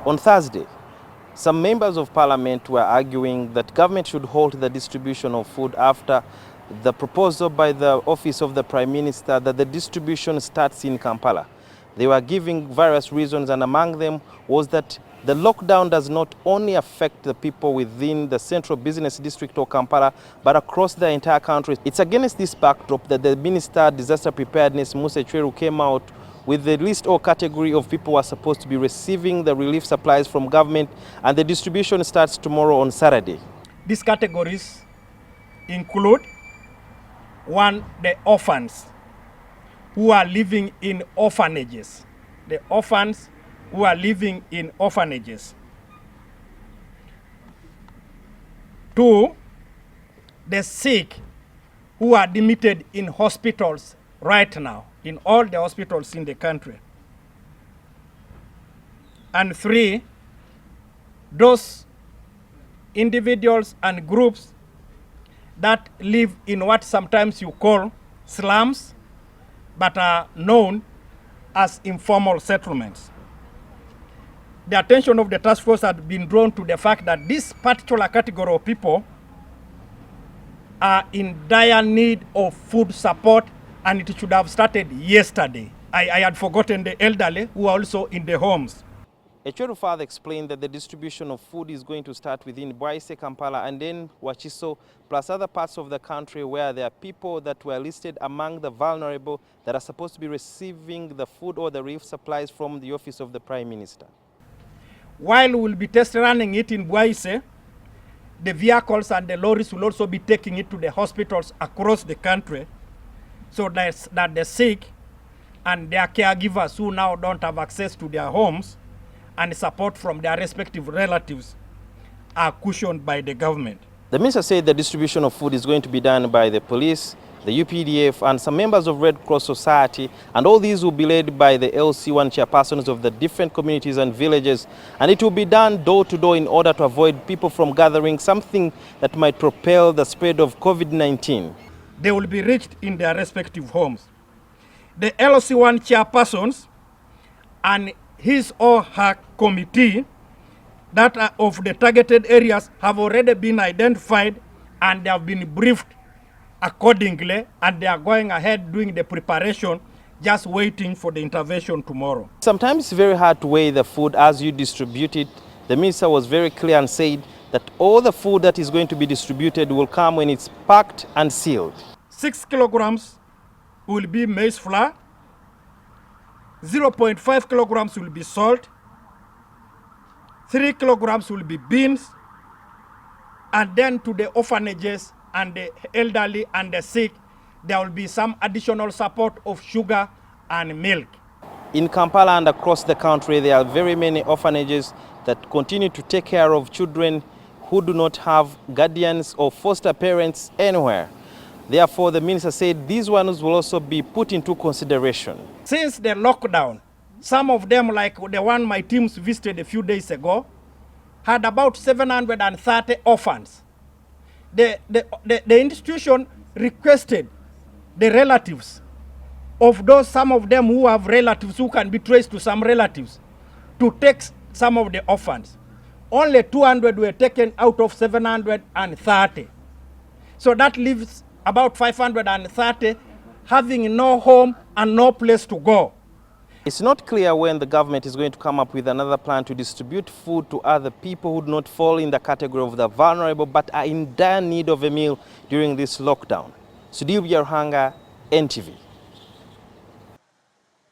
On Thursday, some members of parliament were arguing that government should halt the distribution of food after the proposal by the office of the Prime Minister that the distribution starts in Kampala. They were giving various reasons, and among them was that the lockdown does not only affect the people within the central business district of Kampala, but across the entire country. It's against this backdrop that the Minister of Disaster Preparedness, Musa Ecweru, came out with the list or category of people who are supposed to be receiving the relief supplies from government, and the distribution starts tomorrow on Saturday. These categories include: 1, the orphans who are living in orphanages. The orphans who are living in orphanages. 2, the sick who are admitted in hospitals right now, in all the hospitals in the country. And 3, those individuals and groups that live in what sometimes you call slums, but are known as informal settlements. The attention of the task force had been drawn to the fact that this particular category of people are in dire need of food support, and it should have started yesterday. I had forgotten the elderly who are also in the homes. Ecweru further explained that the distribution of food is going to start within Bwaise, Kampala, and then Wachiso, plus other parts of the country where there are people that were listed among the vulnerable that are supposed to be receiving the food or the relief supplies from the office of the Prime Minister. While we'll be test running it in Bwaise, the vehicles and the lorries will also be taking it to the hospitals across the country, so that the sick and their caregivers who now don't have access to their homes and support from their respective relatives are cushioned by the government. The minister said the distribution of food is going to be done by the police, the UPDF, and some members of Red Cross Society, and all these will be led by the LC1 chairpersons of the different communities and villages, and it will be done door to door in order to avoid people from gathering, something that might propel the spread of COVID-19. They will be reached in their respective homes. The LC1 chairpersons and his or her committee that are of the targeted areas have already been identified, and they have been briefed accordingly, and they are going ahead doing the preparation, just waiting for the intervention tomorrow. Sometimes it's very hard to weigh the food as you distribute it. The minister was very clear and said that all the food that is going to be distributed will come when it's packed and sealed. 6 kilograms will be maize flour, 0.5 kilograms will be salt, 3 kilograms will be beans, and then to the orphanages and the elderly and the sick, there will be some additional support of sugar and milk. In Kampala and across the country, there are very many orphanages that continue to take care of children who do not have guardians or foster parents anywhere. Therefore, the minister said these ones will also be put into consideration. Since the lockdown, some of them, like the one my teams visited a few days ago, had about 730 orphans. The institution requested the relatives of those, some of them who have relatives who can be traced to some relatives, to take some of the orphans. Only 200 were taken out of 730. So that leaves about 530 having no home and no place to go. It's not clear when the government is going to come up with another plan to distribute food to other people who do not fall in the category of the vulnerable but are in dire need of a meal during this lockdown. Sudhir Byaruhanga, NTV.